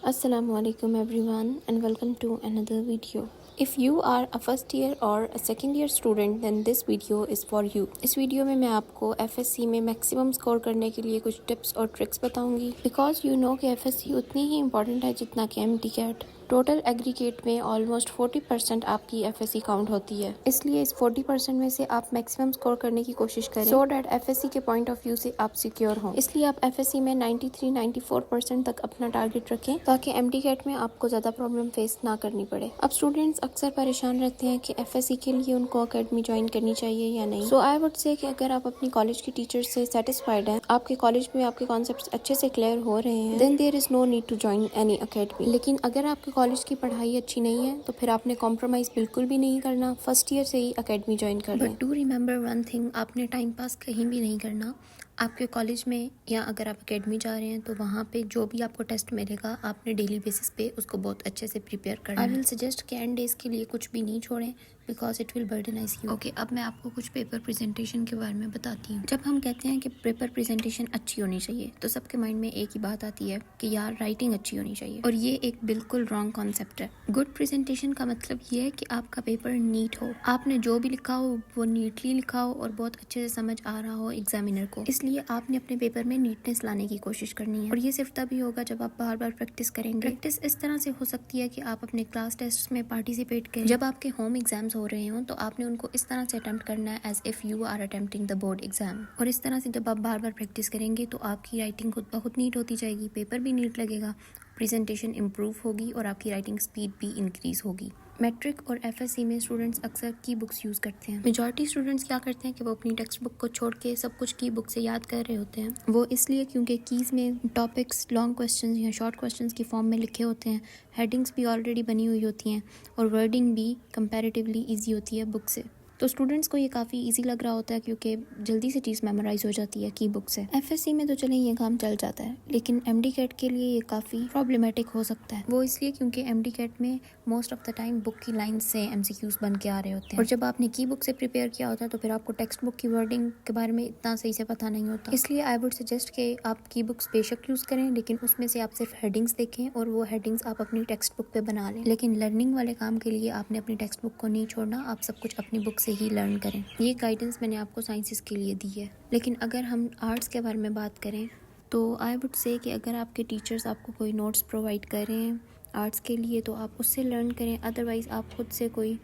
Assalamualaikum everyone and welcome to another video. If you are a first year or a second year student then this video is for you. इस video में मैं आपको FSC में maximum score करने के लिए कुछ tips और ट्रिक्स बताऊंगी बिकॉज यू नो कि FSC उतनी ही इम्पॉर्टेंट है जितना कि MTCAT। टोटल एग्रीगेट में ऑलमोस्ट 40% आपकी FSC काउंट होती है, इसलिए इस 40% में से आप मैक्सिमम स्कोर करने की कोशिश करें सो डैट FSC के पॉइंट ऑफ व्यू से आप सिक्योर हों। इसलिए आप FSC में 93-94% तक अपना टारगेट रखें ताकि MTCAT में आपको ज़्यादा प्रॉब्लम फेस ना करनी पड़े। अब स्टूडेंट्स अक्सर परेशान रहते हैं कि FSC के लिए उनको अकेडमी ज्वाइन करनी चाहिए या नहीं। सो आई वुड से कि अगर आप अपनी कॉलेज की टीचर से सेटिस्फाइड हैं, आपके कॉलेज में आपके कॉन्सेप्ट्स अच्छे से क्लियर हो रहे हैं, then there is no need to join any academy. लेकिन अगर आपके कॉलेज की पढ़ाई अच्छी नहीं है तो फिर आपने कॉम्प्रोमाइज़ बिल्कुल भी नहीं करना, फर्स्ट ईयर से ही अकेडमी ज्वाइन कर लें। But do remember one thing, आपने टाइम पास कहीं भी नहीं करना। आपके कॉलेज में या अगर आप अकेडमी जा रहे हैं तो वहाँ पे जो भी आपको टेस्ट मिलेगा आपने डेली बेसिस पे उसको बहुत अच्छे से प्रिपेयर करना है। आई विल सजेस्ट कि एंड डेज के लिए कुछ भी नहीं छोड़ें because it will burdenise you. Okay, अब मैं आपको कुछ पेपर प्रेजेंटेशन के बारे में बताती हूँ। जब हम कहते हैं कि पेपर प्रेजेंटेशन अच्छी होनी चाहिए तो सबके माइंड में एक ही बात आती है कि यार राइटिंग अच्छी होनी चाहिए, और ये एक बिल्कुल रॉन्ग कॉन्सेप्ट है। गुड प्रेजेंटेशन का मतलब ये है कि आपका पेपर नीट हो, आपने जो भी लिखा हो वो नीटली लिखा हो और बहुत अच्छे से समझ आ रहा हो एग्जामिनर को। इसलिए आपने अपने पेपर में नीटनेस लाने की कोशिश करनी है, और ये सिर्फ तभी होगा जब आप बार बार प्रैक्टिस करेंगे। प्रैक्टिस इस तरह से हो सकती है कि आप अपने क्लास टेस्ट में पार्टिसिपेट करें। जब आपके होम एग्जाम्स हो रहे हो तो आपने उनको इस तरह से अटेम्प्ट करना है as if you are attempting the board exam, और इस तरह से जब आप बार बार प्रैक्टिस करेंगे तो आपकी राइटिंग खुद बहुत नीट होती जाएगी, पेपर भी नीट लगेगा, प्रेजेंटेशन इम्प्रूव होगी और आपकी राइटिंग स्पीड भी इंक्रीज होगी। मैट्रिक और FSC में स्टूडेंट्स अक्सर की बुक्स यूज़ करते हैं। मेजॉरिटी स्टूडेंट्स क्या करते हैं कि वो अपनी टेक्स्ट बुक को छोड़ के सब कुछ की बुक से याद कर रहे होते हैं। वो इसलिए क्योंकि कीज़ में टॉपिक्स लॉन्ग क्वेश्चंस या शॉर्ट क्वेश्चंस की फॉर्म में लिखे होते हैं, हेडिंग्स भी ऑलरेडी बनी हुई होती हैं और वर्डिंग भी कंपैरेटिवली ईजी होती है बुक से। तो स्टूडेंट्स को ये काफ़ी इजी लग रहा होता है क्योंकि जल्दी से चीज़ मेमोराइज हो जाती है की बुक से। FSC में तो चलें ये काम चल जाता है, लेकिन MDCAT के लिए ये काफ़ी प्रॉब्लमेटिक हो सकता है। वो इसलिए क्योंकि MDCAT में most of the time book की लाइन से MCQs बन के आ रहे होते हैं, और जब आपने की बुक से प्रिपेयर किया होता है तो फिर आपको टेक्स्ट बुक की वर्डिंग के बारे में इतना सही से पता नहीं होता। इसलिए आई वुड सजेस्ट कि आप की बुक्स बेशक यूज़ करें, लेकिन उसमें से आप सिर्फ हेडिंग्स देखें और वो हेडिंग्स आप अपनी टेक्स्ट बुक पे बना लें। लेकिन लर्निंग वाले काम के लिए आपने अपनी टेक्स्ट बुक को नहीं छोड़ना, आप सब कुछ अपनी बुक से ही लर्न करें। ये गाइडेंस मैंने आपको साइंसेस के लिए दी है। लेकिन अगर हम आर्ट्स के बारे में बात करें तो आई वुड से कि अगर आपके टीचर्स आपको कोई नोट्स प्रोवाइड करें आर्ट्स के लिए तो आप उससे लर्न करें, अदरवाइज़ आप खुद से कोई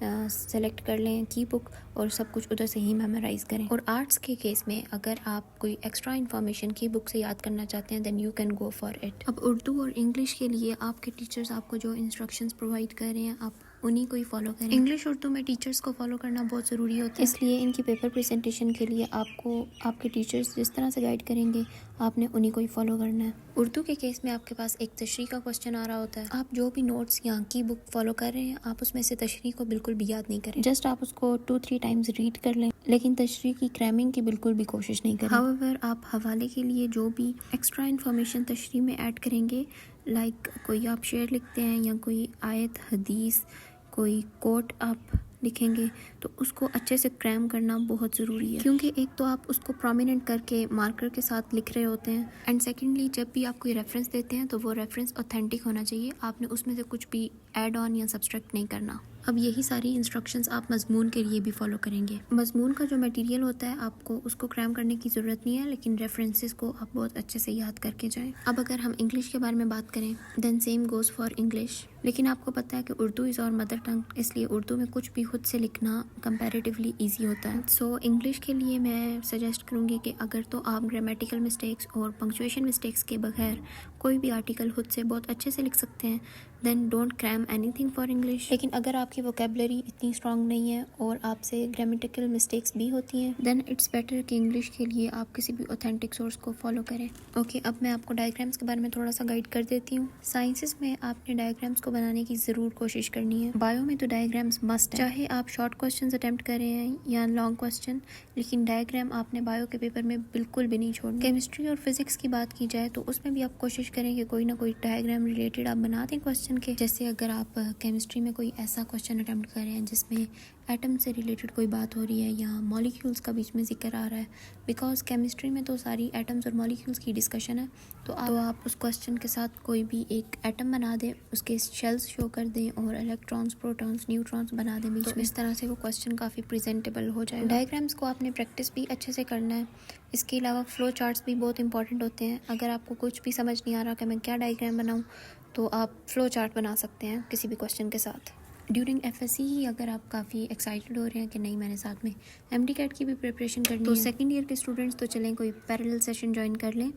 सेलेक्ट कर लें की बुक और सब कुछ उधर से ही मेमोराइज करें। और आर्ट्स के केस में अगर आप कोई एक्स्ट्रा इन्फॉर्मेशन की बुक से याद करना चाहते हैं then you can go for it. अब उर्दू और इंग्लिश के लिए आपके टीचर्स आपको जो इंस्ट्रक्शंस प्रोवाइड कर रहे हैं आप उन्हीं को ही फॉलो करें। इंग्लिश उर्दू में टीचर्स को फॉलो करना बहुत ज़रूरी होता है, इसलिए इनकी पेपर प्रेजेंटेशन के लिए आपको आपके टीचर्स जिस तरह से गाइड करेंगे आपने उन्हीं को ही फॉलो करना है। उर्दू के केस में आपके पास एक तशरीह का क्वेश्चन आ रहा होता है, आप जो भी नोट्स या की बुक फॉलो कर रहे हैं आप उसमें से तशरीह को बिल्कुल भी याद नहीं करें, जस्ट आप उसको 2-3 टाइम्स रीड कर लें, लेकिन तशरीह की क्रैमिंग की बिल्कुल भी कोशिश नहीं करें। हाउएवर आप हवाले के लिए जो भी एक्स्ट्रा इन्फॉर्मेशन तशरीह में ऐड करेंगे, लाइक कोई आप शेर लिखते हैं या कोई आयत हदीस कोई कोट आप लिखेंगे तो उसको अच्छे से क्रैम करना बहुत ज़रूरी है, क्योंकि एक तो आप उसको प्रोमिनेंट करके मार्कर के साथ लिख रहे होते हैं, एंड सेकेंडली जब भी आप कोई रेफरेंस देते हैं तो वो रेफरेंस ऑथेंटिक होना चाहिए, आपने उसमें से कुछ भी ऐड ऑन या सब्सट्रैक्ट नहीं करना। अब यही सारी इंस्ट्रक्शंस आप मजमून के लिए भी फॉलो करेंगे। मजमून का जो मटेरियल होता है आपको उसको क्रैम करने की ज़रूरत नहीं है, लेकिन रेफरेंसेस को आप बहुत अच्छे से याद करके जाएं। अब अगर हम इंग्लिश के बारे में बात करें then same goes for English, लेकिन आपको पता है कि Urdu is our mother tongue, इसलिए उर्दू में कुछ भी खुद से लिखना कंपैरेटिवली ईजी होता है। सो इंग्लिश के लिए मैं सजेस्ट करूँगी कि अगर तो आप ग्रामेटिकल मिस्टेक्स और पंक्चुएशन मिस्टेक्स के बगैर कोई भी आर्टिकल खुद से बहुत अच्छे से लिख सकते हैं then don't cram anything for English. लेकिन अगर आपकी वोकेबलरी इतनी स्ट्रांग नहीं है और आपसे ग्रामेटिकल मिस्टेक्स भी होती हैं देन इट्स बेटर कि इंग्लिश के लिए आप किसी भी ऑथेंटिक सोर्स को फॉलो करें। ओके, अब मैं आपको डायग्राम्स के बारे में थोड़ा सा गाइड कर देती हूँ। साइंसेस में आपने डायग्राम्स को बनाने की ज़रूर कोशिश करनी है, बायो में तो डायग्राम्स मस्ट है, चाहे आप शॉर्ट क्वेश्चन अटैम्प्ट कर रहे हैं या लॉन्ग क्वेश्चन, लेकिन डायग्राम आपने बायो के पेपर में बिल्कुल भी नहीं छोड़ना। केमिस्ट्री और फिजिक्स की बात की जाए तो उसमें भी आप कोशिश करें कि कोई ना कोई डायग्राम रिलेटेड आप बना दें क्वेश्चन के। जैसे अगर आप केमिस्ट्री में कोई ऐसा क्वेश्चन क्वेश्चन अटैम्प्ट कर रहे हैं जिसमें एटम से रिलेटेड कोई बात हो रही है या मॉलिक्यूल्स का बीच में जिक्र आ रहा है, बिकॉज केमिस्ट्री में तो सारी एटम्स और मॉलिक्यूल्स की डिस्कशन है। तो आप उस क्वेश्चन के साथ कोई भी एक एटम बना दें, उसके शेल्स शो कर दें और इलेक्ट्रॉन्स, प्रोटॉन्स, न्यूट्रॉन्स बना दें बीच में। इस तरह से वो क्वेश्चन काफ़ी प्रेजेंटेबल हो जाए। डायग्राम्स को आपने प्रैक्टिस भी अच्छे से करना है। इसके अलावा फ्लो चार्ट्स भी बहुत इंपॉर्टेंट होते हैं। अगर आपको कुछ भी समझ नहीं आ रहा कि मैं क्या डायग्राम बनाऊँ, तो आप फ्लो चार्ट बना सकते हैं किसी भी क्वेश्चन के साथ। ड्यूरिंग एफएससी ही अगर आप काफ़ी एक्साइटेड हो रहे हैं कि नहीं मैंने साथ में एमडी-कैट की भी प्रिपरेशन करनी है, तो सेकंड ईयर के स्टूडेंट्स तो चलें कोई पैरेलल सेशन ज्वाइन कर लें,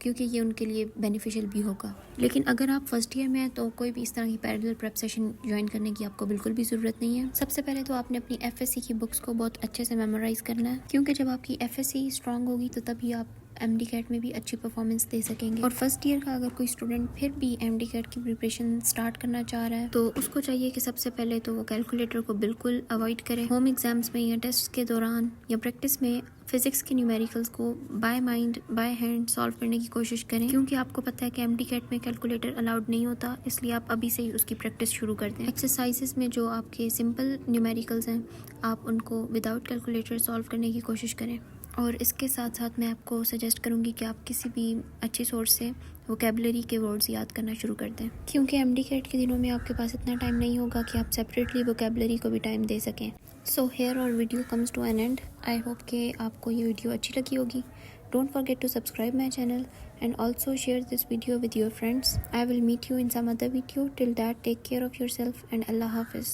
क्योंकि ये उनके लिए बेनिफिशियल भी होगा। लेकिन अगर आप फर्स्ट ईयर में हैं तो कोई भी इस तरह की पैरेलल प्रेप सेशन ज्वाइन करने की आपको बिल्कुल भी ज़रूरत नहीं है। सबसे पहले तो आपने अपनी एफएससी की बुक्स को बहुत अच्छे से मेमोराइज़ करना है, क्योंकि जब आपकी एफएससी स्ट्रांग होगी तो तभी आप एमडी-कैट में भी अच्छी परफॉर्मेंस दे सकेंगे। और फर्स्ट ईयर का अगर कोई स्टूडेंट फिर भी एमडी-कैट की प्रिपरेशन स्टार्ट करना चाह रहा है तो उसको चाहिए कि सबसे पहले तो वो कैलकुलेटर को बिल्कुल अवॉइड करे। होम एग्जाम्स में या टेस्ट के दौरान या प्रैक्टिस में फिजिक्स के न्यूमेरिकल्स को by mind by hand solve करने की कोशिश करें, क्योंकि आपको पता है कि एमडी-कैट में कैलकुलेटर अलाउड नहीं होता, इसलिए आप अभी से ही उसकी प्रैक्टिस शुरू कर दें। एक्सरसाइजेस में जो आपके सिंपल न्यूमेरिकल्स हैं आप उनको विदाउट कैलकुलेटर सॉल्व करने की कोशिश करें। और इसके साथ साथ मैं आपको सजेस्ट करूँगी कि आप किसी भी अच्छी सोर्स से वोकेबलरी के वर्ड्स याद करना शुरू कर दें, क्योंकि एमडी-कैट के दिनों में आपके पास इतना टाइम नहीं होगा कि आप सेपरेटली वोकेबलरी को भी टाइम दे सकें। So here our video comes to an end. I hope कि आपको ये वीडियो अच्छी लगी होगी। Don't forget to subscribe my channel and also share this video with your friends. I will meet you in some other video. Till that, take care of yourself and Allah Hafiz.